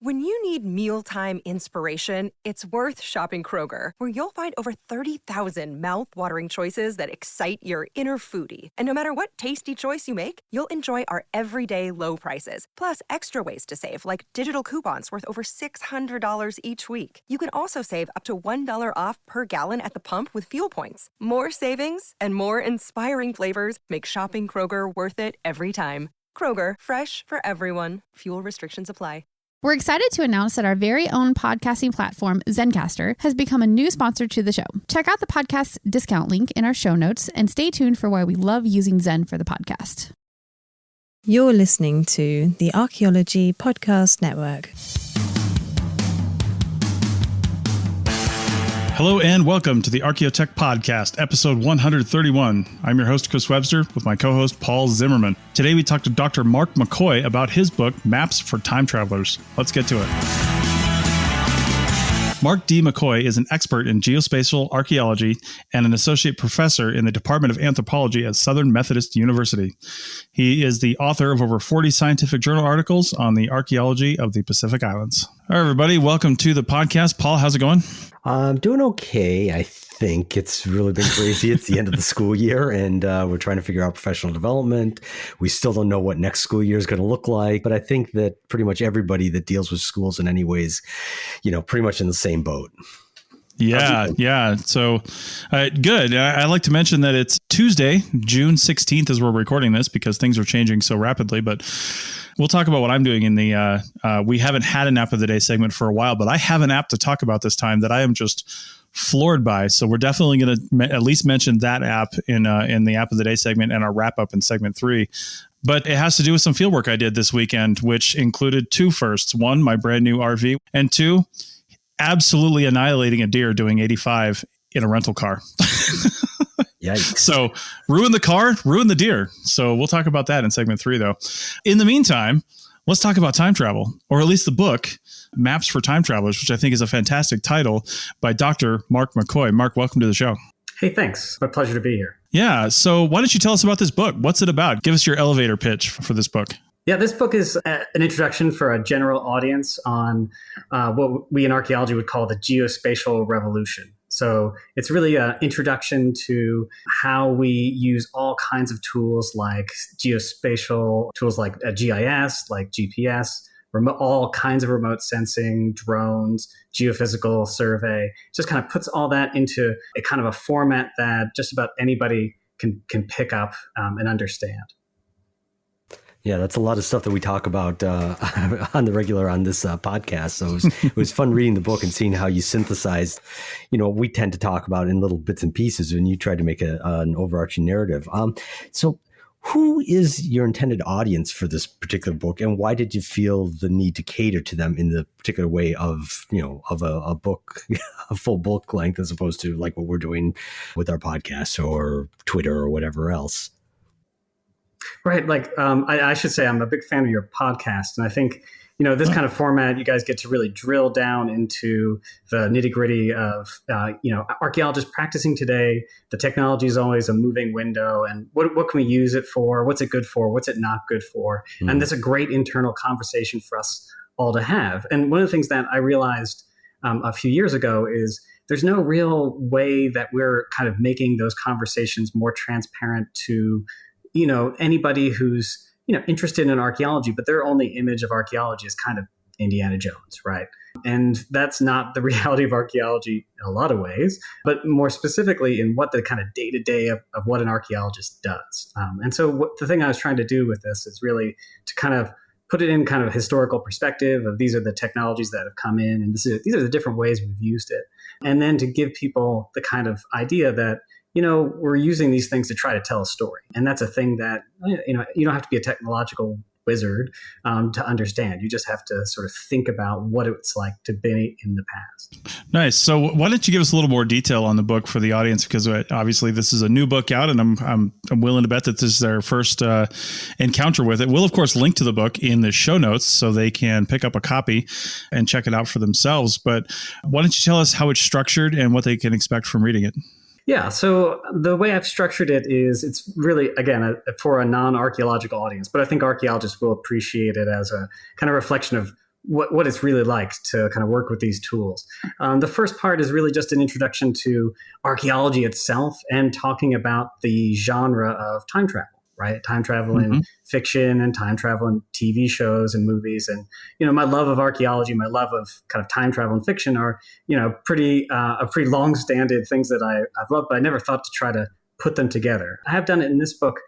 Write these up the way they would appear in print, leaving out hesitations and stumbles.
When you need mealtime inspiration, it's worth shopping Kroger, where you'll find over 30,000 mouth-watering choices that excite your inner foodie. And no matter what tasty choice you make, you'll enjoy our everyday low prices, plus extra ways to save, like digital coupons worth over $600 each week. You can also save up to $1 off per gallon at the pump with fuel points. More savings and more inspiring flavors make shopping Kroger worth it every time. Kroger, fresh for everyone. Fuel restrictions apply. We're excited to announce that our very own podcasting platform, Zencastr, has become a new sponsor to the show. Check out the podcast discount link in our show notes and stay tuned for why we love using Zen for the podcast. You're listening to the Archaeology Podcast Network. Hello and welcome to the Archaeotech Podcast, episode 131. I'm your host, Chris Webster, with my co-host, Paul Zimmerman. Today we talk to Dr. Mark McCoy about his book, Maps for Time Travelers. Let's get to it. Mark D. McCoy is an expert in geospatial archaeology and an associate professor in the Department of Anthropology at Southern Methodist University. He is the author of over 40 scientific journal articles on the archaeology of the Pacific Islands. All right, everybody, welcome to the podcast. Paul, how's it going? I'm doing okay. I think it's really been crazy. It's the end of the school year, and we're trying to figure out professional development. We still don't know what next school year is going to look like, but I think that pretty much everybody that deals with schools in any ways, pretty much in the same boat. Yeah. So good. I like to mention that it's Tuesday, June 16th as we're recording this because things are changing so rapidly, but we'll talk about what I'm doing in the, we haven't had an app of the day segment for a while, but I have an app to talk about this time that I am just floored by. So we're definitely going to at least mention that app in the app of the day segment and our wrap up in segment 3. But it has to do with some fieldwork I did this weekend, which included 2 firsts. 1, my brand new RV, and 2, absolutely annihilating a deer doing 85 in a rental car. Yikes. So ruin the car, ruin the deer. So we'll talk about that in segment 3, though. In the meantime, let's talk about time travel, or at least the book, Maps for Time Travelers, which I think is a fantastic title by Dr. Mark McCoy. Mark, welcome to the show. Hey, thanks. My pleasure to be here. Yeah. So why don't you tell us about this book? What's it about? Give us your elevator pitch for this book. Yeah, this book is an introduction for a general audience on what we in archaeology would call the geospatial revolution. So it's really an introduction to how we use all kinds of tools like geospatial tools like GIS, like GPS, all kinds of remote sensing, drones, geophysical survey. Just kind of puts all that into a kind of a format that just about anybody can pick up and understand. Yeah, that's a lot of stuff that we talk about on the regular on this podcast. So it was fun reading the book and seeing how you synthesized, what we tend to talk about in little bits and pieces when you try to make an overarching narrative. So who is your intended audience for this particular book, and why did you feel the need to cater to them in the particular way of a book, a full book length, as opposed to like what we're doing with our podcast or Twitter or whatever else? Right. I should say I'm a big fan of your podcast. And I think, this kind of format, you guys get to really drill down into the nitty gritty of, archaeologists practicing today. The technology is always a moving window. And what can we use it for? What's it good for? What's it not good for? Mm. And that's a great internal conversation for us all to have. And one of the things that I realized a few years ago is there's no real way that we're kind of making those conversations more transparent to anybody who's, interested in archaeology, but their only image of archaeology is kind of Indiana Jones, right? And that's not the reality of archaeology in a lot of ways, but more specifically in what the kind of day-to-day of what an archaeologist does. And so the thing I was trying to do with this is really to kind of put it in kind of historical perspective of these are the technologies that have come in, and these are the different ways we've used it. And then to give people the kind of idea that we're using these things to try to tell a story. And that's a thing that, you don't have to be a technological wizard to understand. You just have to sort of think about what it's like to be in the past. Nice. So why don't you give us a little more detail on the book for the audience? Because obviously this is a new book out, and I'm willing to bet that this is their first encounter with it. We'll, of course, link to the book in the show notes so they can pick up a copy and check it out for themselves. But why don't you tell us how it's structured and what they can expect from reading it? Yeah, so the way I've structured it is it's really, again, for a non-archaeological audience, but I think archaeologists will appreciate it as a kind of reflection of what it's really like to kind of work with these tools. The first part is really just an introduction to archaeology itself and talking about the genre of time travel, right? Time travel in fiction and time travel in TV shows and movies. And, my love of archaeology, my love of kind of time travel and fiction are, pretty long-standing things that I've loved, but I never thought to try to put them together. I have done it in this book,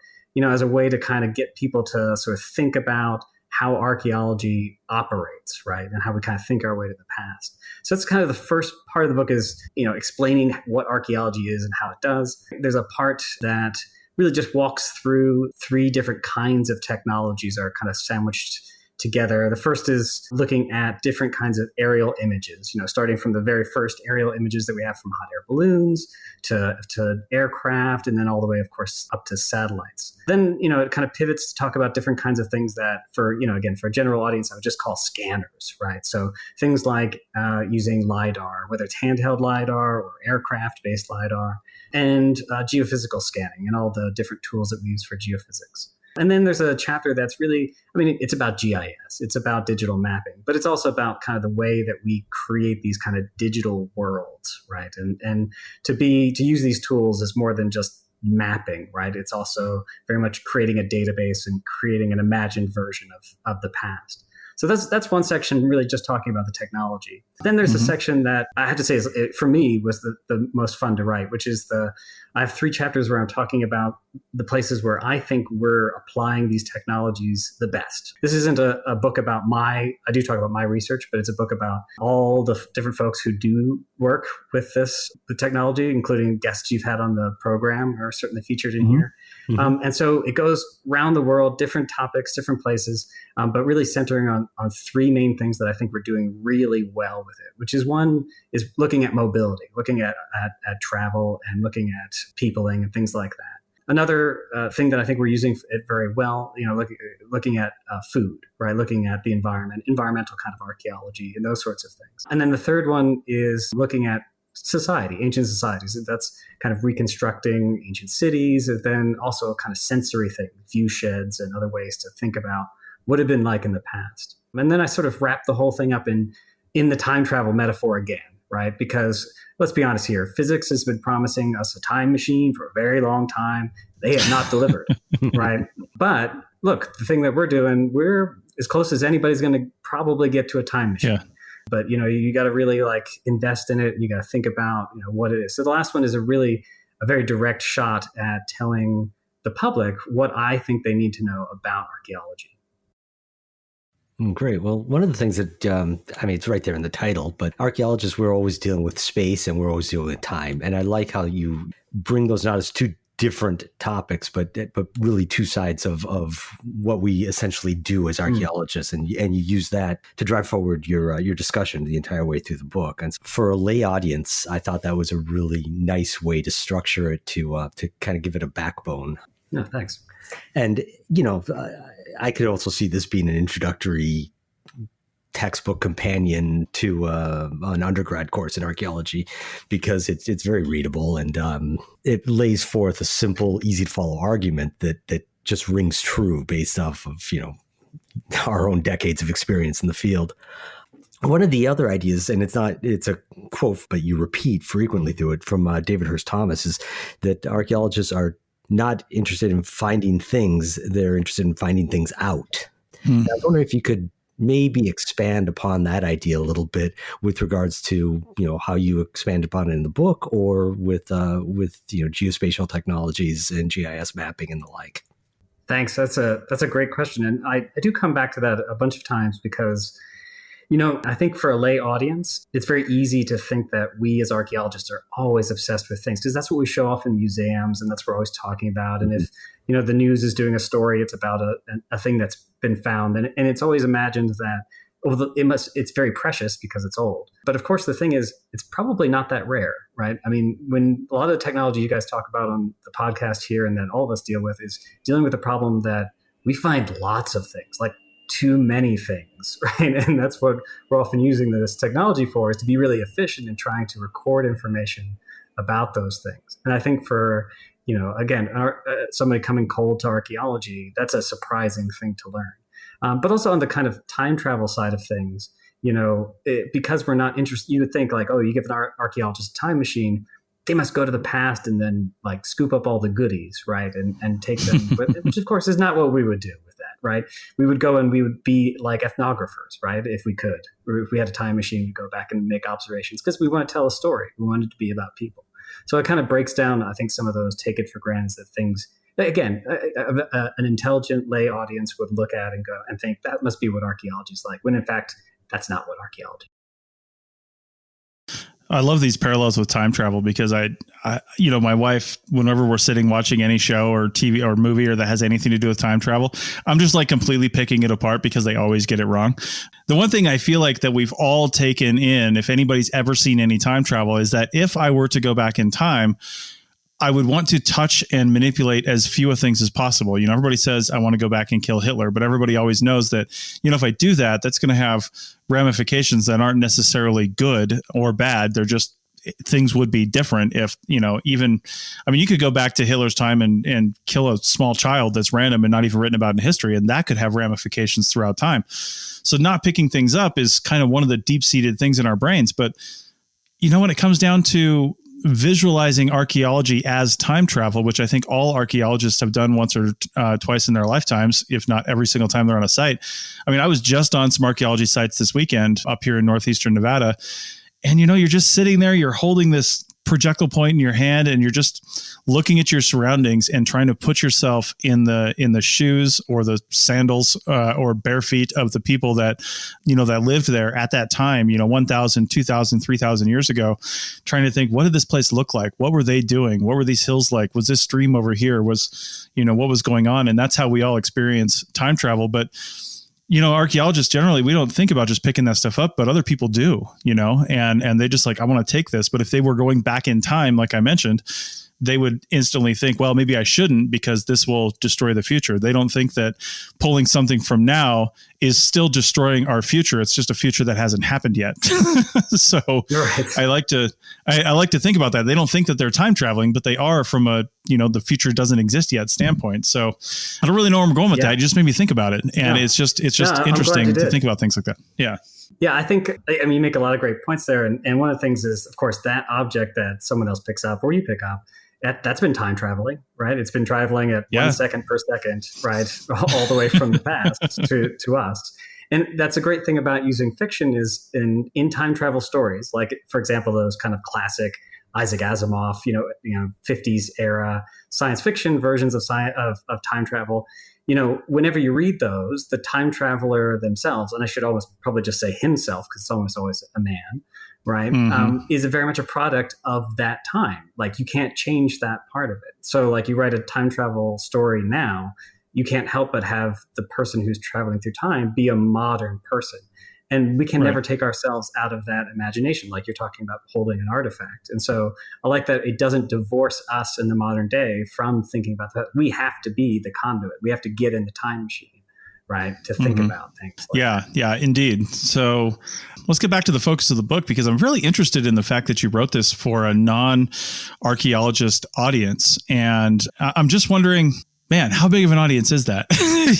as a way to kind of get people to sort of think about how archaeology operates, right? And how we kind of think our way to the past. So that's kind of the first part of the book is, explaining what archaeology is and how it does. There's a part that really just walks through 3 different kinds of technologies that are kind of sandwiched together. The first is looking at different kinds of aerial images, starting from the very first aerial images that we have from hot air balloons to aircraft, and then all the way, of course, up to satellites. Then, it kind of pivots to talk about different kinds of things that for a general audience, I would just call scanners, right? So things like using LiDAR, whether it's handheld LiDAR or aircraft-based LiDAR, and geophysical scanning and all the different tools that we use for geophysics. And then there's a chapter that's really, it's about GIS, it's about digital mapping, but it's also about kind of the way that we create these kind of digital worlds, right? And to use these tools is more than just mapping, right? It's also very much creating a database and creating an imagined version of the past. So that's one section really just talking about the technology. Then there's a section that I have to say for me was the most fun to write, which is I have 3 chapters where I'm talking about the places where I think we're applying these technologies the best. This isn't a book about I do talk about my research, but it's a book about all the different folks who do work with the technology, including guests you've had on the program are certainly featured in here. And so it goes around the world, different topics, different places, but really centering on 3 main things that I think we're doing really well with it, which is one is looking at mobility, looking at travel and looking at peopling and things like that. Another thing that I think we're using it very well, looking at food, right? Looking at the environment, environmental kind of archaeology and those sorts of things. And then the third one is looking at society, ancient societies. That's kind of reconstructing ancient cities, and then also kind of sensory things, view sheds and other ways to think about what it had been like in the past. And then I sort of wrap the whole thing up in the time travel metaphor again, right? Because let's be honest here, physics has been promising us a time machine for a very long time. They have not delivered, right? But look, the thing that we're doing, we're as close as anybody's going to probably get to a time machine. Yeah. But, you got to really invest in it. And you got to think about, what it is. So the last one is a very direct shot at telling the public what I think they need to know about archaeology. Great. Well, one of the things that, it's right there in the title, but archaeologists, we're always dealing with space and we're always dealing with time. And I like how you bring those not as 2 different topics, but really 2 sides of what we essentially do as archaeologists. And you use that to drive forward your discussion the entire way through the book. And for a lay audience, I thought that was a really nice way to structure it to kind of give it a backbone. No, thanks. And, I could also see this being an introductory textbook companion to an undergrad course in archaeology, because it's very readable and it lays forth a simple, easy to follow argument that just rings true based off of our own decades of experience in the field. One of the other ideas, and it's a quote, but you repeat frequently through it, from David Hurst Thomas, is that archaeologists are not interested in finding things, they're interested in finding things out. I was wondering if you could maybe expand upon that idea a little bit with regards to, how you expand upon it in the book, or with geospatial technologies and GIS mapping and the like. Thanks. That's a great question. And I do come back to that a bunch of times because, I think for a lay audience, it's very easy to think that we as archaeologists are always obsessed with things, because that's what we show off in museums and that's what we're always talking about. And if, the news is doing a story, it's about a thing that's been found. And it's always imagined that, it's very precious because it's old. But of course, the thing is, it's probably not that rare, right? When a lot of the technology you guys talk about on the podcast here and that all of us deal with is dealing with the problem that we find lots of things, like too many things, right? And that's what we're often using this technology for, is to be really efficient in trying to record information about those things. And I think for, again, somebody coming cold to archaeology, that's a surprising thing to learn. But also on the kind of time travel side of things, because we're not interested, you would think like, oh, you give an archaeologist a time machine, they must go to the past and then like scoop up all the goodies, right? And take them, which of course is not what we would do with that, right? We would go and we would be like ethnographers, right? If we could, or if we had a time machine, we'd go back and make observations because we want to tell a story. We want it to be about people. So it kind of breaks down, I think, some of those take it for granted that things, again, an intelligent lay audience would look at and go and think that must be what archaeology is like, when in fact, that's not what archaeology. I love these parallels with time travel because I, my wife, whenever we're sitting watching any show or TV or movie or that has anything to do with time travel, I'm just like completely picking it apart because they always get it wrong. The one thing I feel like that we've all taken in, if anybody's ever seen any time travel, is that if I were to go back in time, I would want to touch and manipulate as few things as possible. Everybody says, I want to go back and kill Hitler, but everybody always knows that, if I do that, that's going to have ramifications that aren't necessarily good or bad. They're just, things would be different if, you could go back to Hitler's time and kill a small child that's random and not even written about in history. And that could have ramifications throughout time. So not picking things up is kind of one of the deep-seated things in our brains. But, when it comes down to visualizing archaeology as time travel, which I think all archaeologists have done once or twice in their lifetimes, if not every single time they're on a site. I was just on some archaeology sites this weekend up here in northeastern Nevada. And, you're just sitting there, you're holding this projectile point in your hand and you're just looking at your surroundings and trying to put yourself in the shoes or the sandals or bare feet of the people that, that lived there at that time, 1,000, 2,000, 3,000 years ago, trying to think, what did this place look like? What were they doing? What were these hills like? Was this stream over here? Was, what was going on? And that's how we all experience time travel. But archaeologists generally, we don't think about just picking that stuff up, but other people do, and they just like, I want to take this. But if they were going back in time, like I mentioned, they would instantly think, well, maybe I shouldn't because this will destroy the future. They don't think that pulling something from now is still destroying our future. It's just a future that hasn't happened yet. So right. I like to think about that. They don't think that they're time traveling, but they are from a, the future doesn't exist yet standpoint. So I don't really know where I'm going with that. It just made me think about it. And it's just interesting to think about things like that. Yeah. Yeah, I think, you make a lot of great points there. And one of the things is, of course, that object that someone else picks up or you pick up, that's been time traveling, right? It's been traveling at 1 second per second, right? All the way from the past to us. And that's a great thing about using fiction is in time travel stories, like, for example, those kind of classic Isaac Asimov, 50s era science fiction versions of time travel. Whenever you read those, the time traveler themselves, and I should almost probably just say himself because it's almost always a man, right, is very much a product of that time. Like you can't change that part of it. So like you write a time travel story now, you can't help but have the person who's traveling through time be a modern person. And we can never take ourselves out of that imagination, like you're talking about holding an artifact. And so I like that it doesn't divorce us in the modern day from thinking about that. We have to be the conduit. We have to get in the time machine, right, to think about things. Yeah, indeed. So let's get back to the focus of the book, because I'm really interested in the fact that you wrote this for a non-archaeologist audience. And I'm just wondering, man, how big of an audience is that?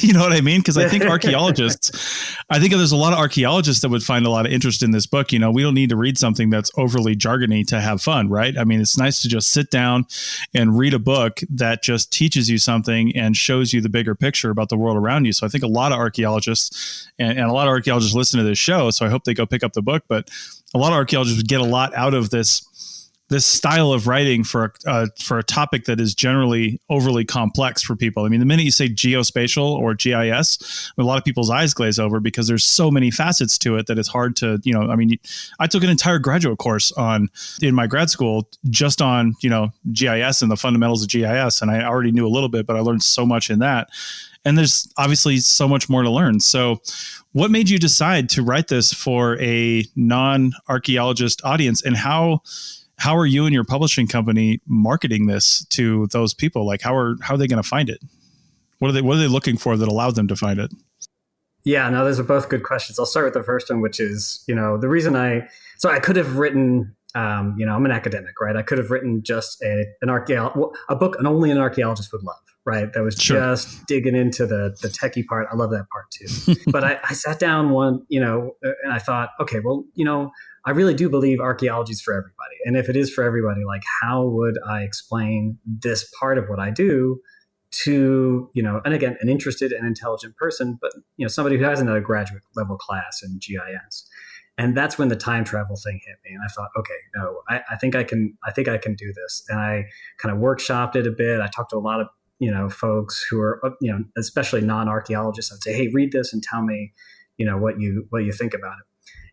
You know what I mean? Because I think there's a lot of archaeologists that would find a lot of interest in this book. We don't need to read something that's overly jargony to have fun, right? It's nice to just sit down and read a book that just teaches you something and shows you the bigger picture about the world around you. So I think a lot of archaeologists and a lot of archaeologists listen to this show, so I hope they go pick up the book. But a lot of archaeologists would get a lot out of this style of writing for a topic that is generally overly complex for people. The minute you say geospatial or GIS, a lot of people's eyes glaze over because there's so many facets to it that it's hard to, I took an entire graduate course in my grad school just on, GIS and the fundamentals of GIS. And I already knew a little bit, but I learned so much in that. And there's obviously so much more to learn. So what made you decide to write this for a non-archaeologist audience, and how are you and your publishing company marketing this to those people? Like, how are they going to find it? What are they looking for that allowed them to find it? Yeah, no, those are both good questions. I'll start with the first one, which is, the reason I could have written, I'm an academic, right? I could have written just a book and only an archaeologist would love, right? That was just digging into the techie part. I love that part too. But I sat down and I thought, okay, well, I really do believe archaeology is for everybody. And if it is for everybody, like, how would I explain this part of what I do to, and again, an interested and intelligent person, but, somebody who hasn't had a graduate level class in GIS. And that's when the time travel thing hit me. And I thought, okay, no, I think I can do this. And I kind of workshopped it a bit. I talked to a lot of, folks who are, especially non-archaeologists. I'd say, hey, read this and tell me, what you think about it.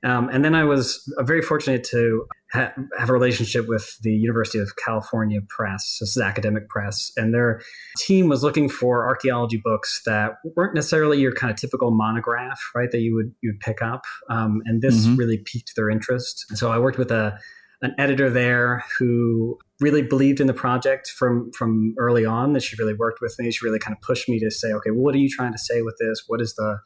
And then I was very fortunate to have a relationship with the University of California Press. This is academic press. And their team was looking for archaeology books that weren't necessarily your kind of typical monograph, right, that you would pick up. And this really piqued their interest. And so I worked with an editor there who really believed in the project from early on. That she really worked with me. She really kind of pushed me to say, okay, well, what are you trying to say with this? What are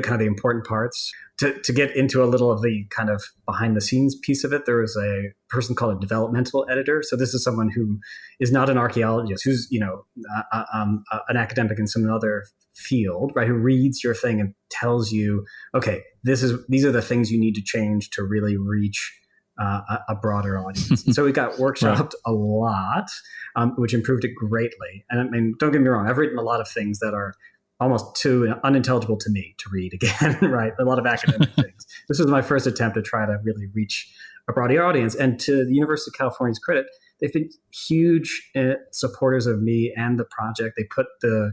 kind of the important parts? To get into a little of the kind of behind the scenes piece of it, there was a person called a developmental editor. So this is someone who is not an archaeologist, who's, an academic in some other field, right? Who reads your thing and tells you, okay, these are the things you need to change to really reach a broader audience. And so we got workshopped a lot, which improved it greatly. And I mean, don't get me wrong, I've written a lot of things that are almost too unintelligible to me to read again, right? A lot of academic things. This was my first attempt to try to really reach a broader audience. And to the University of California's credit, they've been huge supporters of me and the project. They put the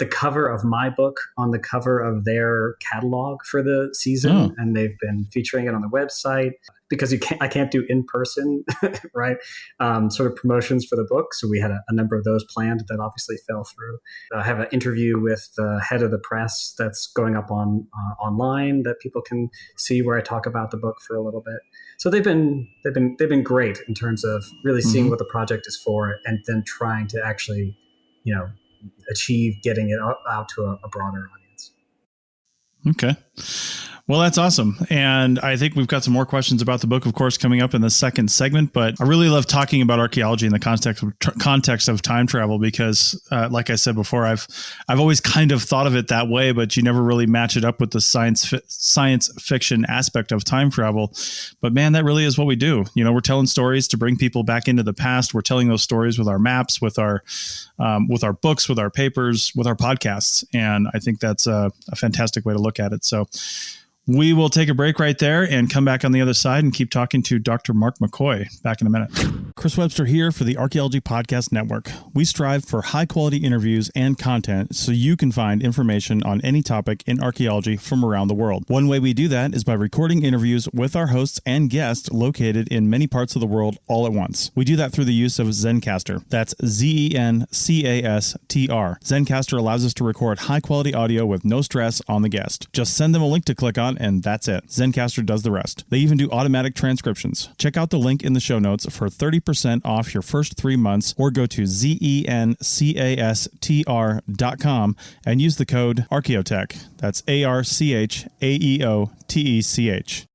cover of my book on the cover of their catalog for the season, and they've been featuring it on the website because I can't do in person, right? Sort of promotions for the book. So we had a number of those planned that obviously fell through. I have an interview with the head of the press that's going up online that people can see, where I talk about the book for a little bit. So they've been great in terms of really seeing what the project is for, and then trying to actually, achieve getting it out to a broader audience. Okay. Well, that's awesome. And I think we've got some more questions about the book, of course, coming up in the second segment. But I really love talking about archaeology in the context of time travel because, like I said before, I've always kind of thought of it that way, but you never really match it up with the science fiction aspect of time travel. But man, that really is what we do. We're telling stories to bring people back into the past. We're telling those stories with our maps, with our books, with our papers, with our podcasts. And I think that's a fantastic way to look at it. So we will take a break right there and come back on the other side and keep talking to Dr. Mark McCoy. Back in a minute. Chris Webster here for the Archaeology Podcast Network. We strive for high-quality interviews and content so you can find information on any topic in archaeology from around the world. One way we do that is by recording interviews with our hosts and guests located in many parts of the world all at once. We do that through the use of Zencastr. That's Zencastr. Zencastr allows us to record high-quality audio with no stress on the guest. Just send them a link to click on, and that's it. Zencastr does the rest. They even do automatic transcriptions. Check out the link in the show notes for 30% off your first 3 months, or go to zencastr.com and use the code Archaeotech. That's ARCHAEOTECH.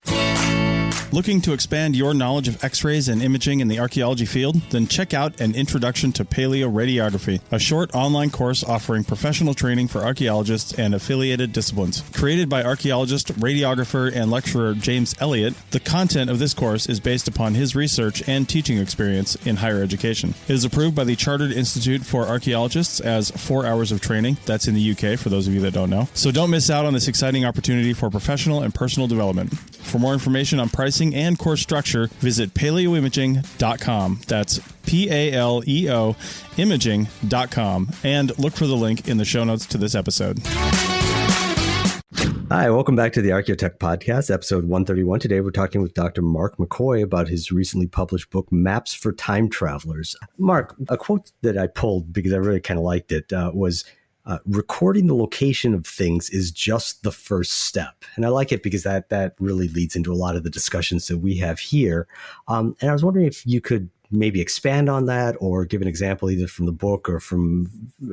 Looking to expand your knowledge of X-rays and imaging in the archaeology field? Then check out An Introduction to Paleoradiography, a short online course offering professional training for archaeologists and affiliated disciplines. Created by archaeologist, radiographer, and lecturer James Elliott, the content of this course is based upon his research and teaching experience in higher education. It is approved by the Chartered Institute for Archaeologists as 4 hours of training. That's in the UK, for those of you that don't know. So don't miss out on this exciting opportunity for professional and personal development. For more information on pricing and course structure, visit paleoimaging.com. That's PALEO imaging.com, and look for the link in the show notes to this episode. Hi, welcome back to the Archaeotech Podcast, episode 131. Today we're talking with Dr. Mark McCoy about his recently published book, Maps for Time Travelers. Mark, a quote that I pulled because I really kind of liked it was, recording the location of things is just the first step. And I like it because that really leads into a lot of the discussions that we have here. And I was wondering if you could maybe expand on that or give an example either from the book or from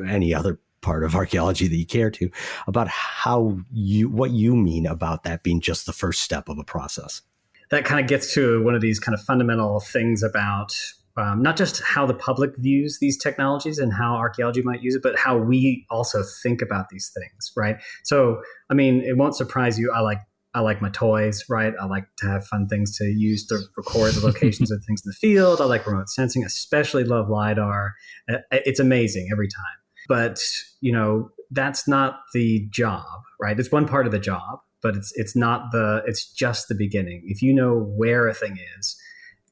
any other part of archaeology that you care to, about what you mean about that being just the first step of a process. That kind of gets to one of these kind of fundamental things about not just how the public views these technologies and how archaeology might use it, but how we also think about these things, right? So, I mean, it won't surprise you. I like my toys, right? I like to have fun things to use to record the locations of things in the field. I like remote sensing, especially love LiDAR. It's amazing every time. But, that's not the job, right? It's one part of the job, but it's just the beginning. If you know where a thing is,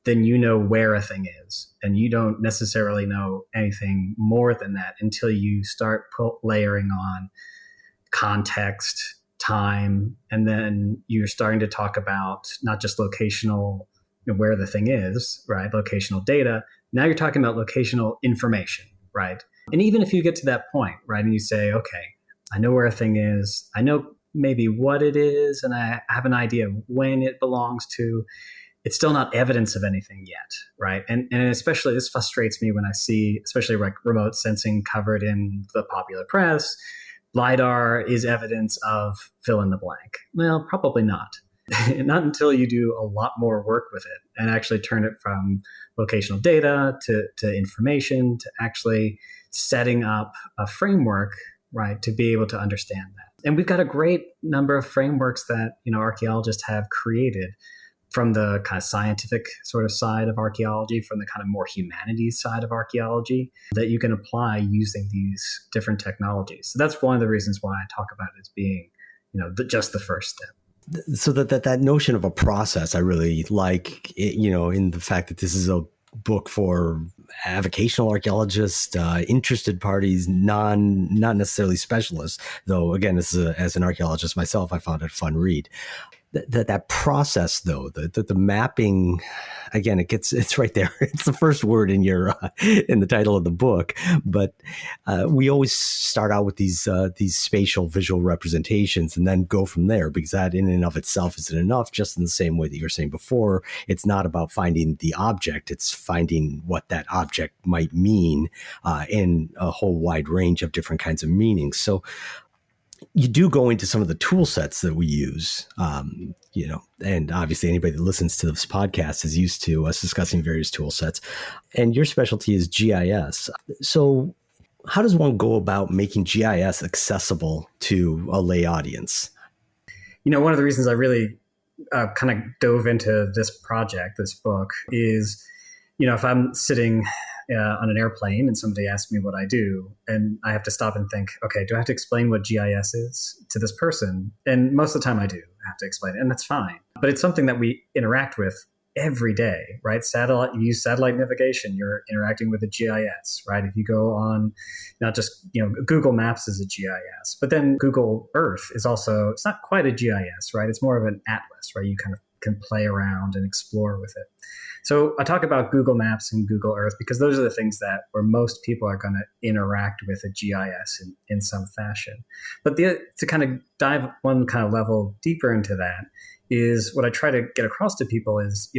then you know where a thing is. And you don't necessarily know anything more than that until you start layering on context, time, and then you're starting to talk about not just locational, where the thing is, right? Locational data. Now you're talking about locational information, right? And even if you get to that point, right, and you say, okay, I know where a thing is, I know maybe what it is, and I have an idea of when it belongs to, it's still not evidence of anything yet, right? And especially this frustrates me when I see, especially like remote sensing covered in the popular press. LiDAR is evidence of fill in the blank. Well, probably not. Not until you do a lot more work with it and actually turn it from locational data to information to actually setting up a framework, right, to be able to understand that. And we've got a great number of frameworks that, archaeologists have created from the kind of scientific sort of side of archaeology, from the kind of more humanities side of archaeology, that you can apply using these different technologies. So that's one of the reasons why I talk about it as being, just the first step. So that notion of a process, I really like, in the fact that this is a book for avocational archaeologists, interested parties, not necessarily specialists, though, again, as an archaeologist myself, I found it a fun read. That process, though, the mapping, again, it's right there. It's the first word in in the title of the book. But we always start out with these spatial visual representations and then go from there, because that in and of itself isn't enough. Just in the same way that you were saying before, it's not about finding the object; it's finding what that object might mean in a whole wide range of different kinds of meanings. So you do go into some of the tool sets that we use, and obviously anybody that listens to this podcast is used to us discussing various tool sets. And your specialty is GIS. So how does one go about making GIS accessible to a lay audience? One of the reasons I really kind of dove into this project, this book, is, if I'm sitting on an airplane and somebody asks me what I do, and I have to stop and think, okay, do I have to explain what GIS is to this person? And most of the time I do have to explain it, and that's fine. But it's something that we interact with every day, right? You use satellite navigation, you're interacting with a GIS, right? If you go on, not just, Google Maps is a GIS, but then Google Earth is also, it's not quite a GIS, right? It's more of an atlas, right? You kind of can play around and explore with it. So I talk about Google Maps and Google Earth because those are the things where most people are going to interact with a GIS in some fashion. But to kind of dive one kind of level deeper into that is what I try to get across to people is,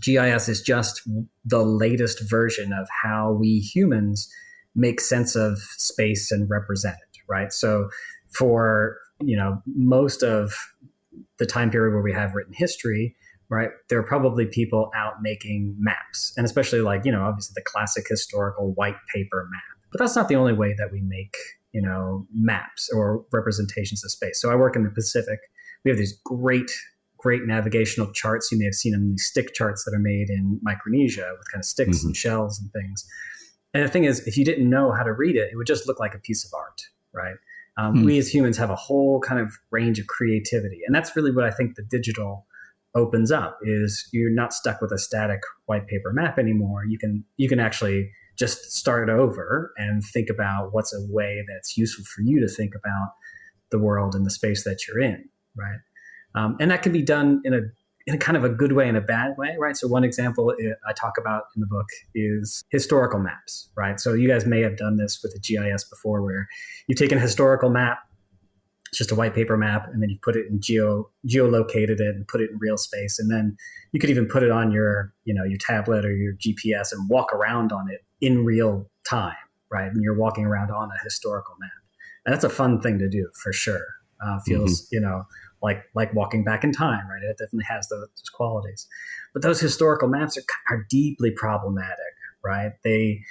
GIS is just the latest version of how we humans make sense of space and represent it, right? So for, most of the time period where we have written history, right, there are probably people out making maps, and especially obviously the classic historical white paper map. But that's not the only way that we make, maps or representations of space. So I work in the Pacific. We have these great navigational charts. You may have seen them, these stick charts that are made in Micronesia with kind of sticks and shells and things. And the thing is, if you didn't know how to read it, it would just look like a piece of art, right? We as humans have a whole kind of range of creativity. And that's really what I think the digital opens up, is you're not stuck with a static white paper map anymore. You can actually just start over and think about what's a way that's useful for you to think about the world and the space that you're in, right? And that can be done in a kind of a good way and a bad way, right? So one example I talk about in the book is historical maps, right? So you guys may have done this with a GIS before, where you've taken a historical map, it's just a white paper map, and then you put it in geolocated it and put it in real space. And then you could even put it on your tablet or your GPS and walk around on it in real time, right? And you're walking around on a historical map. And that's a fun thing to do for sure. Feels, like walking back in time, right? It definitely has those qualities. But those historical maps are deeply problematic, right? They,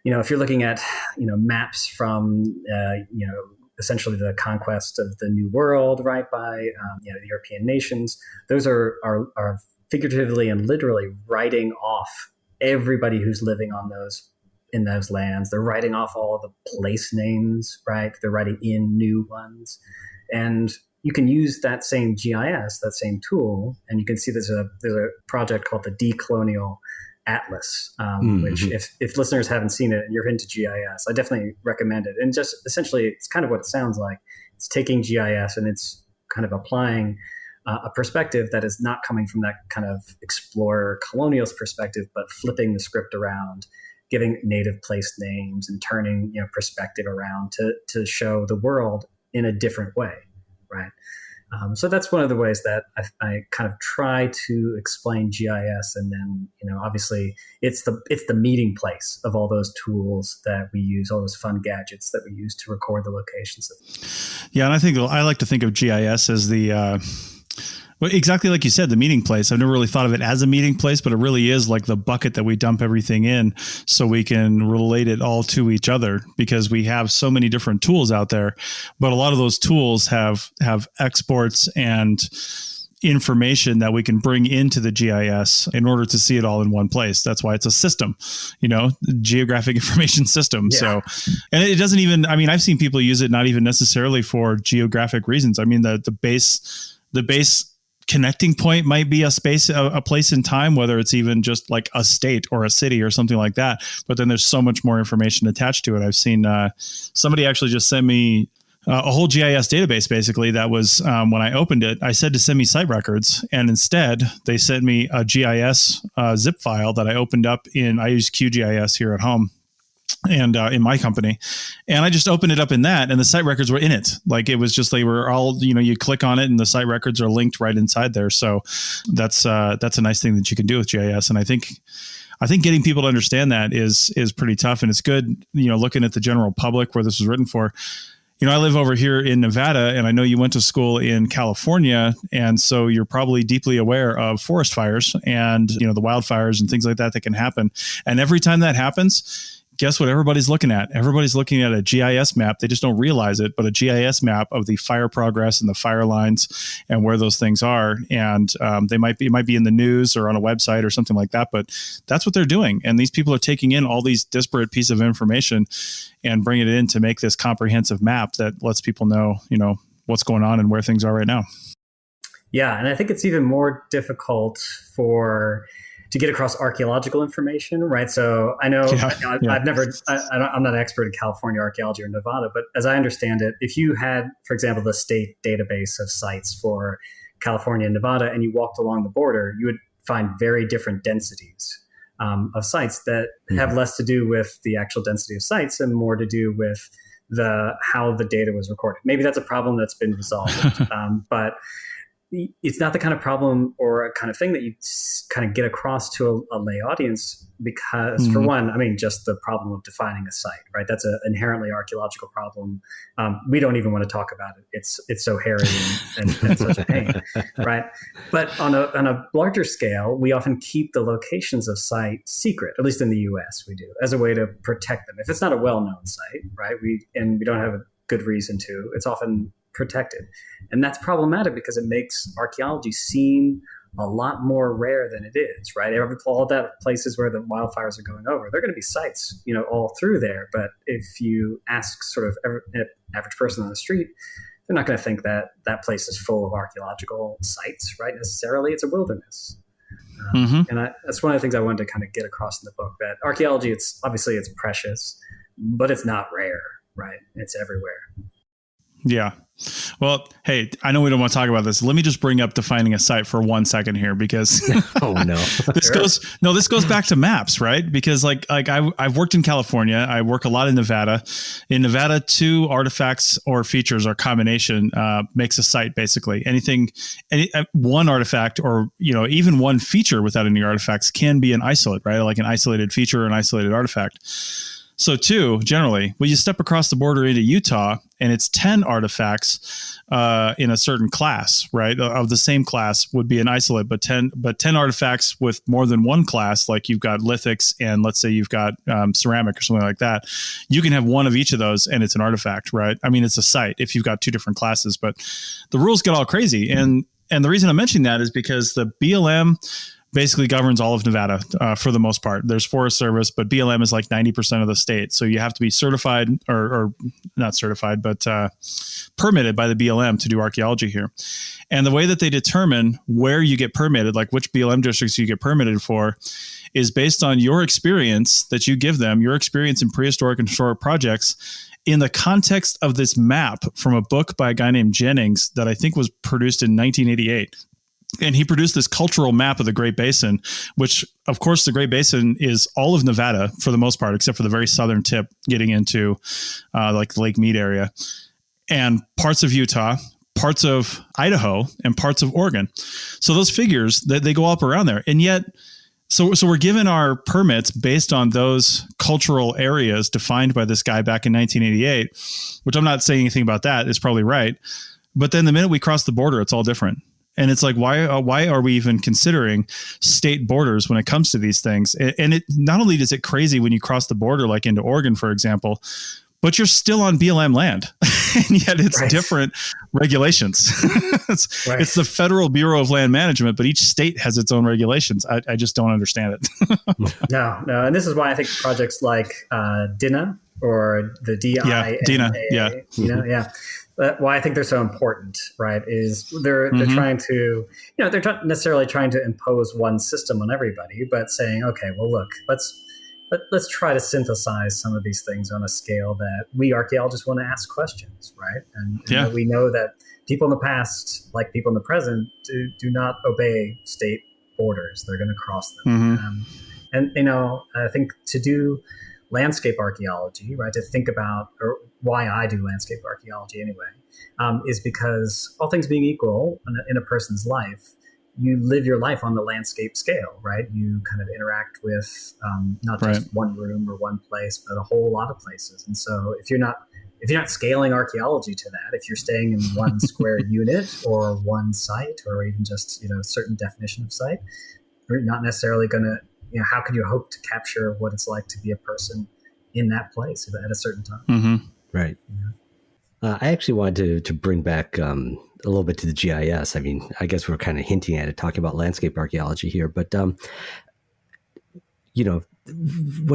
if you're looking at, maps from, essentially the conquest of the New World, right, by the European nations, those are figuratively and literally writing off everybody who's living in those lands. They're writing off all of the place names, right? They're writing in new ones, and you can use that same GIS, that same tool, and you can see there's a project called the Decolonial Atlas, which if listeners haven't seen it and you're into GIS, I definitely recommend it. And just essentially, it's kind of what it sounds like. It's taking GIS and it's kind of applying a perspective that is not coming from that kind of explorer colonialist perspective, but flipping the script around, giving native place names and turning perspective around to show the world in a different way, right? So that's one of the ways that I kind of try to explain GIS, and then obviously it's the meeting place of all those tools that we use, all those fun gadgets that we use to record the locations. Yeah, and I like to think of GIS as the well, exactly like you said, the meeting place. I've never really thought of it as a meeting place, but it really is like the bucket that we dump everything in so we can relate it all to each other, because we have so many different tools out there. But a lot of those tools have exports and information that we can bring into the GIS in order to see it all in one place. That's why it's a system, geographic information system. Yeah. So, and it doesn't even, I've seen people use it not even necessarily for geographic reasons. The base connecting point might be a place in time, whether it's even just like a state or a city or something like that. But then there's so much more information attached to it. I've seen somebody actually just send me a whole GIS database, basically. That was when I opened it, I said to send me site records, and instead they sent me a GIS zip file that I opened up I use QGIS here at home and in my company, and I just opened it up in that, and the site records were in it. Like, it was just, they were all, you click on it and the site records are linked right inside there. So that's a nice thing that you can do with GIS. And I think getting people to understand that is pretty tough. And it's good, looking at the general public where this was written for. I live over here in Nevada, and I know you went to school in California. And so you're probably deeply aware of forest fires and, the wildfires and things like that can happen. And every time that happens, guess what everybody's looking at? Everybody's looking at a GIS map. They just don't realize it, but a GIS map of the fire progress and the fire lines and where those things are. And it might be in the news or on a website or something like that, but that's what they're doing. And these people are taking in all these disparate pieces of information and bringing it in to make this comprehensive map that lets people know, what's going on and where things are right now. Yeah. And I think it's even more difficult to get across archaeological information, right? So I know, I'm not an expert in California archaeology or Nevada, but as I understand it, if you had, for example, the state database of sites for California and Nevada, and you walked along the border, you would find very different densities of sites that have less to do with the actual density of sites and more to do with how the data was recorded. Maybe that's a problem that's been resolved, but it's not the kind of problem or a kind of thing that you kind of get across to a lay audience because, for one, just the problem of defining a site, right? That's an inherently archaeological problem. We don't even want to talk about it. It's so hairy and such a pain, right? But on a larger scale, we often keep the locations of site secret, at least in the U.S. we do, as a way to protect them. If it's not a well-known site, right, we don't have a good reason to, it's often protected. And that's problematic because it makes archaeology seem a lot more rare than it is, right? All that places where the wildfires are going over, they're going to be sites, all through there. But if you ask sort of average person on the street, they're not going to think that that place is full of archaeological sites, right? Necessarily, it's a wilderness. And that's one of the things I wanted to kind of get across in the book, that archaeology, it's precious, but it's not rare, right? It's everywhere. Yeah. Well, hey, I know we don't want to talk about this. Let me just bring up defining a site for 1 second here, because this goes back to maps, right? Because like I've worked in California. I work a lot in Nevada. In Nevada, 2 artifacts or features or combination makes a site, basically. One artifact or, even one feature without any artifacts can be an isolate, right? Like an isolated feature or an isolated artifact. So 2, generally, when you step across the border into Utah and it's 10 artifacts in a certain class, right, of the same class would be an isolate, but 10 artifacts with more than one class, like you've got lithics and let's say you've got ceramic or something like that, you can have one of each of those and it's an artifact, right? I mean, it's a site if you've got 2 different classes, but the rules get all crazy. And the reason I'm mentioning that is because the BLM basically governs all of Nevada for the most part. There's Forest Service, but BLM is like 90% of the state. So you have to be certified or not certified, but permitted by the BLM to do archaeology here. And the way that they determine where you get permitted, like which BLM districts you get permitted for, is based on your experience that you give them, your experience in prehistoric and historic projects in the context of this map from a book by a guy named Jennings that I think was produced in 1988. And he produced this cultural map of the Great Basin, which, of course, the Great Basin is all of Nevada for the most part, except for the very southern tip getting into like the Lake Mead area, and parts of Utah, parts of Idaho, and parts of Oregon. So those figures, they go up around there. And yet, so we're given our permits based on those cultural areas defined by this guy back in 1988, which I'm not saying anything about that. It's probably right. But then the minute we cross the border, it's all different. And it's like, why are we even considering state borders when it comes to these things? And it not only is it crazy when you cross the border, like into Oregon, for example, but you're still on BLM land, and yet it's different regulations. It's the Federal Bureau of Land Management, but each state has its own regulations. I just don't understand it. No. And this is why I think projects like DINA or the DINA, DINA, why I think they're so important, right, is they're trying to, they're not necessarily trying to impose one system on everybody, but saying, okay, well, look, let's try to synthesize some of these things on a scale that we archaeologists want to ask questions, right? And we know that people in the past, like people in the present, do not obey state borders. They're going to cross them. I think to do landscape archaeology, right, to think about, or why I do landscape archaeology anyway, is because all things being equal in a person's life, you live your life on the landscape scale, right? You kind of interact with not just one room or one place, but a whole lot of places. And so if you're not scaling archaeology to that, if you're staying in one square unit or one site, or even just a certain definition of site, you're not necessarily going to, how could you hope to capture what it's like to be a person in that place at a certain time? Mm-hmm. Right. I actually wanted to bring back a little bit to the GIS. I mean, I guess we're kind of hinting at it, talking about landscape archaeology here, but when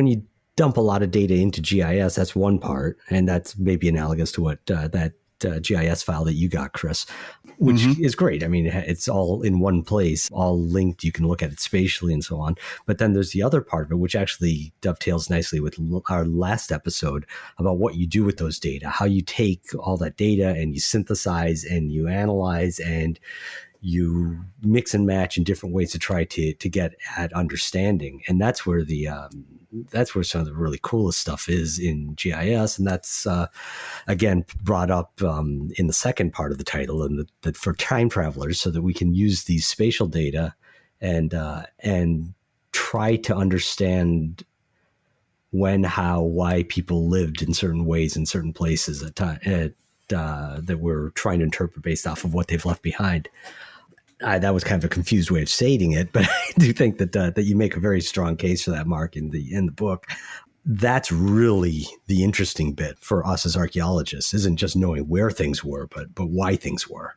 you dump a lot of data into GIS, that's one part, and that's maybe analogous to what that GIS file that you got, Chris, which is great. I mean, it's all in one place, all linked. You can look at it spatially and so on. But then there's the other part of it, which actually dovetails nicely with our last episode about what you do with those data, how you take all that data and you synthesize and you analyze and you mix and match in different ways to try to get at understanding. And that's where that's where some of the really coolest stuff is in GIS. And that's, again, brought up in the second part of the title, and that for time travelers, so that we can use these spatial data and try to understand when, how, why people lived in certain ways in certain places at time, that we're trying to interpret based off of what they've left behind. That was kind of a confused way of stating it, but I do think that you make a very strong case for that, Mark, in the book. That's really the interesting bit for us as archaeologists, isn't just knowing where things were, but why things were.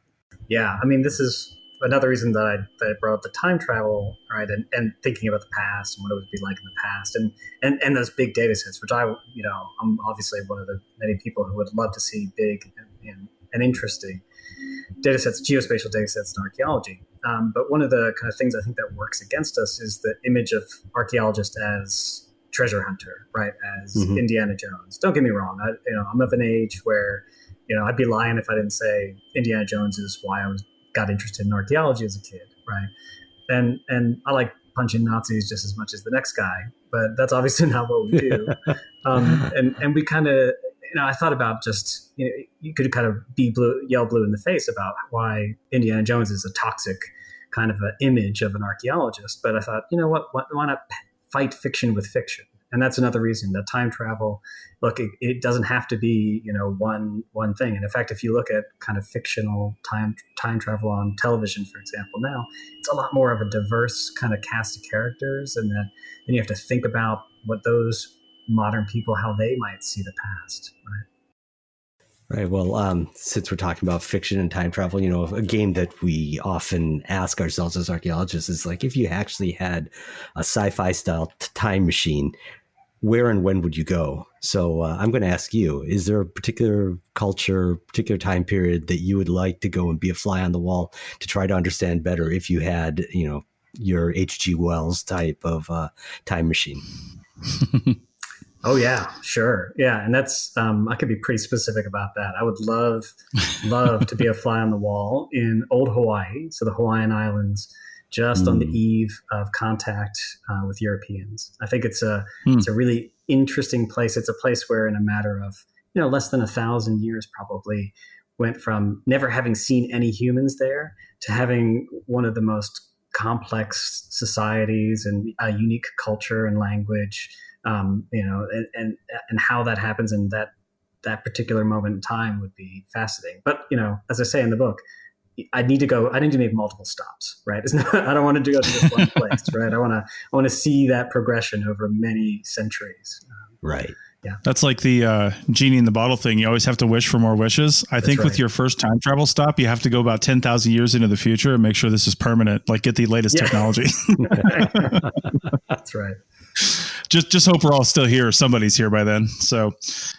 Yeah, I mean, this is another reason that I brought up the time travel, right, and thinking about the past and what it would be like in the past, and those big data sets, which I'm obviously one of the many people who would love to see big and interesting data sets, geospatial data sets in archaeology. But one of the kind of things I think that works against us is the image of archaeologist as treasure hunter, right? As Indiana Jones. Don't get me wrong. I'm of an age where, I'd be lying if I didn't say Indiana Jones is why I got interested in archaeology as a kid, right? And I like punching Nazis just as much as the next guy, but that's obviously not what we do. And we kind of, I thought about just, you could kind of yell blue in the face about why Indiana Jones is a toxic kind of an image of an archaeologist. But I thought, why not fight fiction with fiction? And that's another reason that time travel, look, it doesn't have to be, one thing. And in fact, if you look at kind of fictional time travel on television, for example, now it's a lot more of a diverse kind of cast of characters, and then you have to think about what those modern people, how they might see the past, right? Right. Well, since we're talking about fiction and time travel, a game that we often ask ourselves as archaeologists is like, if you actually had a sci-fi style time machine, where and when would you go? So I'm going to ask you, is there a particular culture, particular time period that you would like to go and be a fly on the wall to try to understand better if you had, your H.G. Wells type of time machine? Oh yeah, sure. Yeah. And that's, I could be pretty specific about that. I would love to be a fly on the wall in old Hawaii. So the Hawaiian Islands, just on the eve of contact with Europeans. I think it's a really interesting place. It's a place where in a matter of, less than 1,000 years probably went from never having seen any humans there to having one of the most complex societies and a unique culture and language. And how that happens in that particular moment in time would be fascinating. But, as I say in the book, I need to make multiple stops, right? I don't want to go to this one place, right? I want to see that progression over many centuries. Right. Yeah. That's like the genie in the bottle thing. You always have to wish for more wishes. I think with your first time travel stop, you have to go about 10,000 years into the future and make sure this is permanent, like get the latest technology. That's right. Just hope we're all still here. Somebody's here by then. So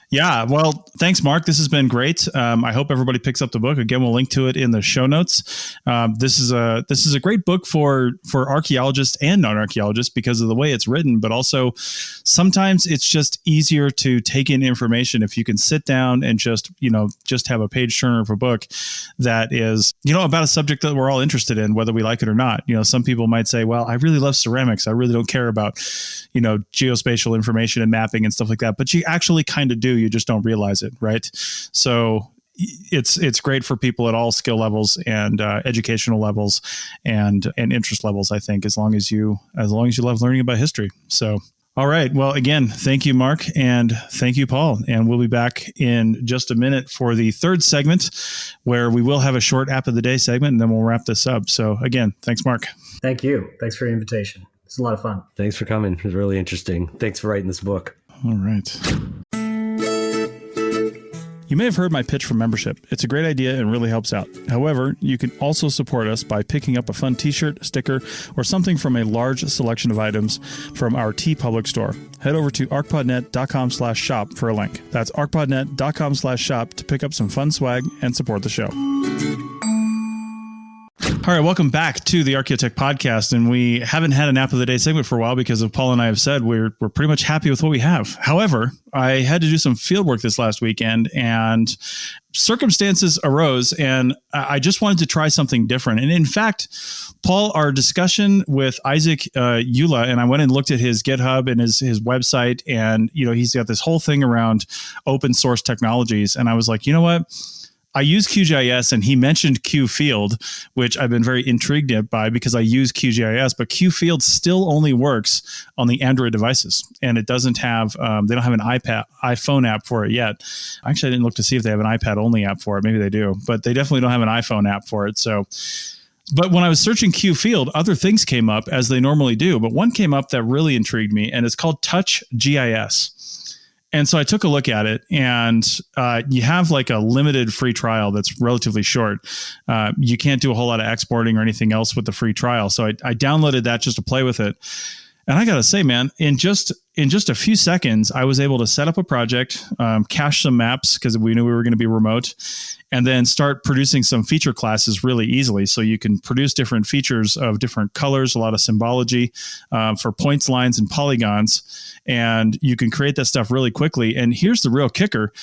yeah, well, thanks, Mark. This has been great. I hope everybody picks up the book. Again, we'll link to it in the show notes. This is a great book for archaeologists and non-archaeologists because of the way it's written, but also sometimes it's just easier to take in information if you can sit down and just have a page turner of a book that is, about a subject that we're all interested in, whether we like it or not. Some people might say, well, I really love ceramics. I really don't care about, geospatial information and mapping and stuff like that, but you actually kind of do. You just don't realize it, right? So it's great for people at all skill levels and educational levels and interest levels, I think, as long as you love learning about history. So, all right. Well, again, thank you, Mark, and thank you, Paul. And we'll be back in just a minute for the third segment where we will have a short app of the day segment, and then we'll wrap this up. So again, thanks, Mark. Thank you. Thanks for the invitation. It's a lot of fun. Thanks for coming. It was really interesting. Thanks for writing this book. All right. You may have heard my pitch for membership. It's a great idea and really helps out. However, you can also support us by picking up a fun t-shirt, sticker, or something from a large selection of items from our TeePublic store. Head over to arcpodnet.com/shop for a link. That's arcpodnet.com/shop to pick up some fun swag and support the show. All right, welcome back to the Archaeotech podcast. And we haven't had an app of the day segment for a while because of Paul and I have said we're pretty much happy with what we have. However, I had to do some field work this last weekend and circumstances arose and I just wanted to try something different. And in fact, Paul, our discussion with Isaac Eula, and I went and looked at his GitHub and his website, and he's got this whole thing around open source technologies. And I was like, you know what? I use QGIS, and he mentioned QField, which I've been very intrigued by because I use QGIS, but QField still only works on the Android devices, and it doesn't have, they don't have an iPhone app for it yet. Actually, I didn't look to see if they have an iPad only app for it. Maybe they do, but they definitely don't have an iPhone app for it. So, but when I was searching QField, other things came up as they normally do, but one came up that really intrigued me, and it's called Touch GIS. And so I took a look at it, and you have like a limited free trial that's relatively short. You can't do a whole lot of exporting or anything else with the free trial. So I downloaded that just to play with it. And I got to say, man, in just a few seconds, I was able to set up a project, cache some maps because we knew we were going to be remote, and then start producing some feature classes really easily. So you can produce different features of different colors, a lot of symbology for points, lines, and polygons. And you can create that stuff really quickly. And here's the real kicker.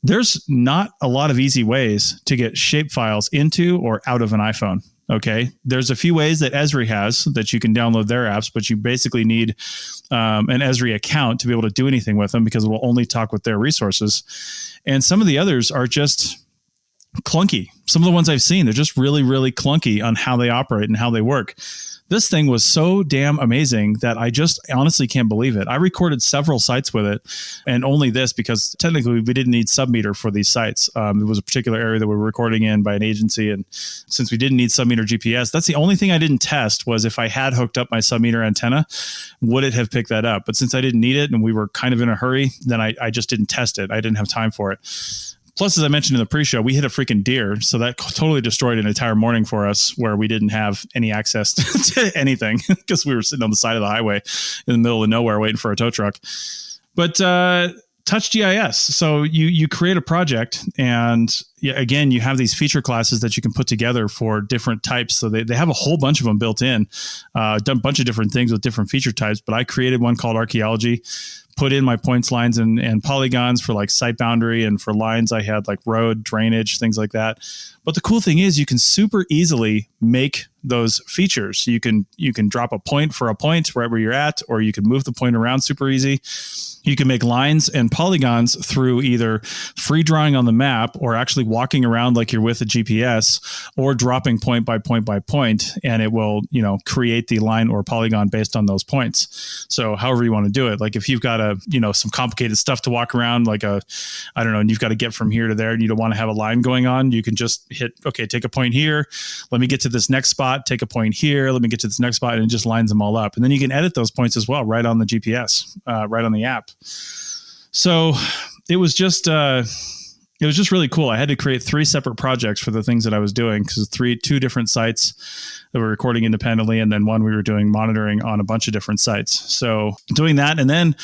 There's not a lot of easy ways to get shape files into or out of an iPhone. Okay. There's a few ways that Esri has that you can download their apps, but you basically need an Esri account to be able to do anything with them because it will only talk with their resources. And some of the others are just clunky. Some of the ones I've seen, they're just really, really clunky on how they operate and how they work. This thing was so damn amazing that I just honestly can't believe it. I recorded several sites with it, and only this because technically we didn't need submeter for these sites. It was a particular area that we were recording in by an agency, and since we didn't need submeter GPS, that's the only thing I didn't test was if I had hooked up my submeter antenna, would it have picked that up? But since I didn't need it and we were kind of in a hurry, then I just didn't test it. I didn't have time for it. Plus, as I mentioned in the pre-show, we hit a freaking deer. So that totally destroyed an entire morning for us where we didn't have any access to anything because we were sitting on the side of the highway in the middle of nowhere waiting for a tow truck. But Touch GIS. So you create a project and again, you have these feature classes that you can put together for different types. So they have a whole bunch of them built in, done a bunch of different things with different feature types. But I created one called Archaeology, put in my points, lines, and polygons for like site boundary, and for lines I had like road, drainage, things like that. But the cool thing is you can super easily make those features. You can drop a point for a point wherever you're at, or you can move the point around super easy. You can make lines and polygons through either free drawing on the map or actually walking around like you're with a GPS, or dropping point by point by point, and it will, create the line or polygon based on those points. So however you want to do it, like if you've got some complicated stuff to walk around, like and you've got to get from here to there and you don't want to have a line going on, you can just hit, okay, take a point here. Let me get to this next spot, take a point here. Let me get to this next spot, and it just lines them all up. And then you can edit those points as well, right on the GPS, right on the app. So it was just really cool. I had to create 3 separate projects for the things that I was doing, because 2 different sites that were recording independently, and then one we were doing monitoring on a bunch of different sites. So doing that, and then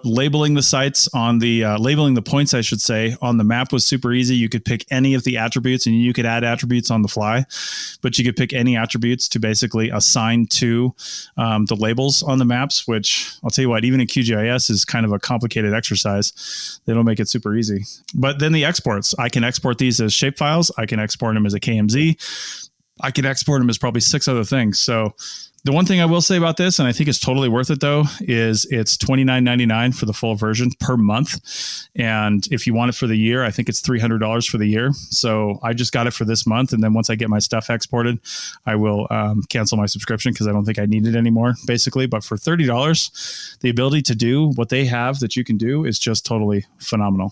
labeling the sites on the labeling the points, I should say, on the map was super easy. You could pick any of the attributes, and you could add attributes on the fly, but you could pick any attributes to basically assign to the labels on the maps, which I'll tell you what, even in QGIS is kind of a complicated exercise. They don't make it super easy. But then the exports, I can export these as shapefiles. I can export them as a KMZ. I can export them as probably 6 other things. So the one thing I will say about this, and I think it's totally worth it though, is it's $29.99 for the full version per month. And if you want it for the year, I think it's $300 for the year. So I just got it for this month. And then once I get my stuff exported, I will cancel my subscription because I don't think I need it anymore, basically. But for $30, the ability to do what they have that you can do is just totally phenomenal.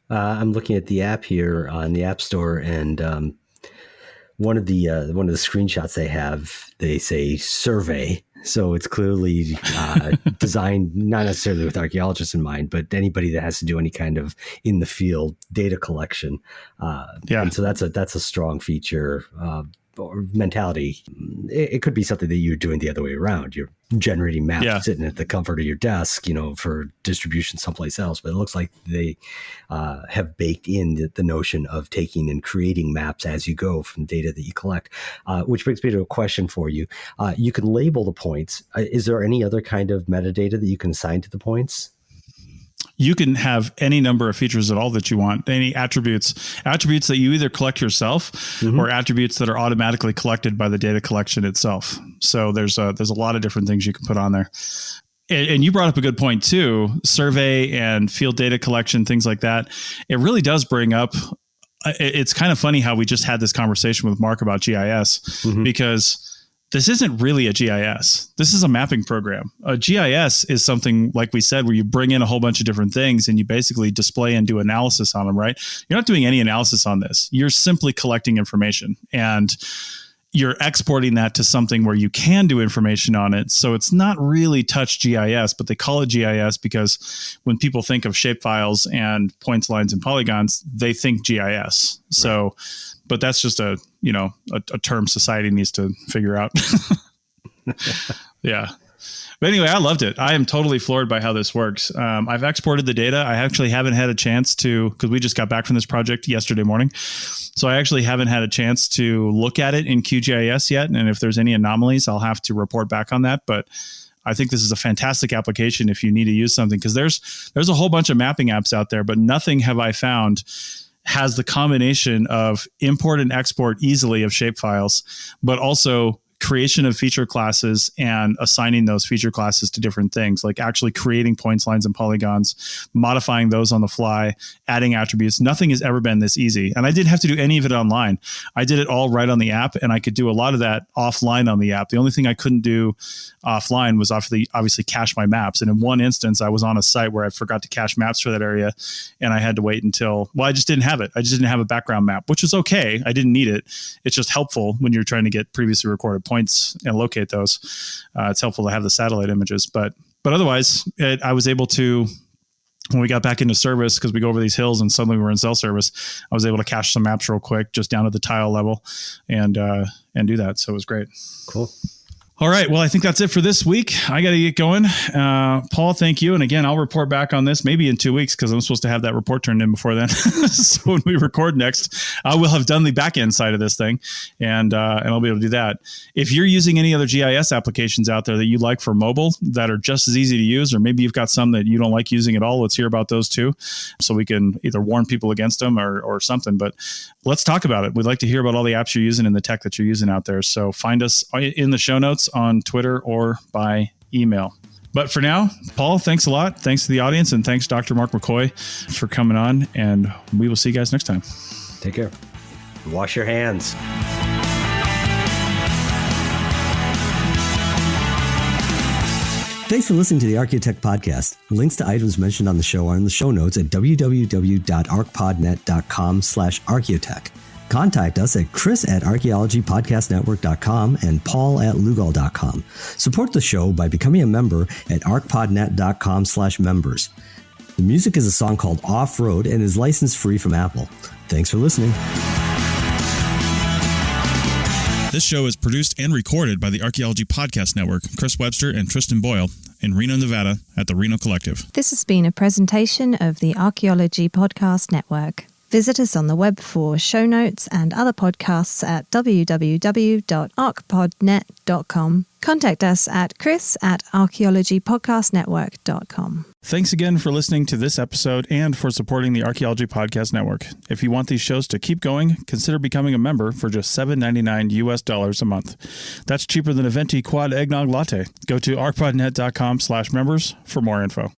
I'm looking at the app here on the App Store, and one of the screenshots they say survey. So it's clearly designed not necessarily with archaeologists in mind, but anybody that has to do any kind of in the field data collection. And so that's a strong feature or mentality. It could be something that you're doing the other way around. You're generating maps sitting at the comfort of your desk, for distribution someplace else. But it looks like they have baked in the notion of taking and creating maps as you go from data that you collect, which brings me to a question for you. You can label the points. Is there any other kind of metadata that you can assign to the points? You can have any number of features at all that you want, any attributes that you either collect yourself or attributes that are automatically collected by the data collection itself. So there's a lot of different things you can put on there. And you brought up a good point too, survey and field data collection, things like that. It really does bring up, it's kind of funny how we just had this conversation with Mark about GIS because this isn't really a GIS. This is a mapping program. A GIS is something, like we said, where you bring in a whole bunch of different things and you basically display and do analysis on them, right? You're not doing any analysis on this. You're simply collecting information and you're exporting that to something where you can do information on it. So it's not really touch GIS, but they call it GIS because when people think of shapefiles and points, lines, and polygons, they think GIS. So, but that's just a term society needs to figure out. Yeah. But anyway, I loved it. I am totally floored by how this works. I've exported the data. I actually haven't had a chance to, because we just got back from this project yesterday morning. So I actually haven't had a chance to look at it in QGIS yet. And if there's any anomalies, I'll have to report back on that. But I think this is a fantastic application if you need to use something, because there's a whole bunch of mapping apps out there, but nothing have I found has the combination of import and export easily of shapefiles, but also creation of feature classes and assigning those feature classes to different things, like actually creating points, lines, and polygons, modifying those on the fly, adding attributes. Nothing has ever been this easy. And I didn't have to do any of it online. I did it all right on the app, and I could do a lot of that offline on the app. The only thing I couldn't do offline was obviously cache my maps. And in one instance, I was on a site where I forgot to cache maps for that area, and I had to wait until, I just didn't have it. I just didn't have a background map, which was okay. I didn't need it. It's just helpful when you're trying to get previously recorded points and locate those. It's helpful to have the satellite images, but otherwise, I was able to, when we got back into service, because we go over these hills and suddenly we're in cell service, I was able to cache some maps real quick, just down to the tile level, and do that. So it was great. Cool. All right. Well, I think that's it for this week. I got to get going. Paul, thank you. And again, I'll report back on this maybe in 2 weeks, because I'm supposed to have that report turned in before then. So when we record next, I will have done the back end side of this thing, and I'll be able to do that. If you're using any other GIS applications out there that you like for mobile that are just as easy to use, or maybe you've got some that you don't like using at all, let's hear about those too, so we can either warn people against them or something. But let's talk about it. We'd like to hear about all the apps you're using and the tech that you're using out there. So find us in the show notes on Twitter or by email. But for now, Paul, thanks a lot. Thanks to the audience, and thanks Dr. Mark McCoy for coming on, and we will see you guys next time. Take care. Wash your hands. Thanks for listening to the Archaeotech podcast. Links to items mentioned on the show are in the show notes at www.arcpodnet.com/archaeotech. Contact us at chris@archaeologypodcastnetwork.com and paul@lugal.com. Support the show by becoming a member at arcpodnet.com/members. The music is a song called Off Road and is license free from Apple. Thanks for listening. This show is produced and recorded by the Archaeology Podcast Network, Chris Webster and Tristan Boyle, in Reno, Nevada, at the Reno Collective. This has been a presentation of the Archaeology Podcast Network. Visit us on the web for show notes and other podcasts at www.arcpodnet.com. Contact us at chris@archaeologypodcastnetwork.com. Thanks again for listening to this episode and for supporting the Archaeology Podcast Network. If you want these shows to keep going, consider becoming a member for just $7.99 US a month. That's cheaper than a venti quad eggnog latte. Go to arcpodnet.com/members for more info.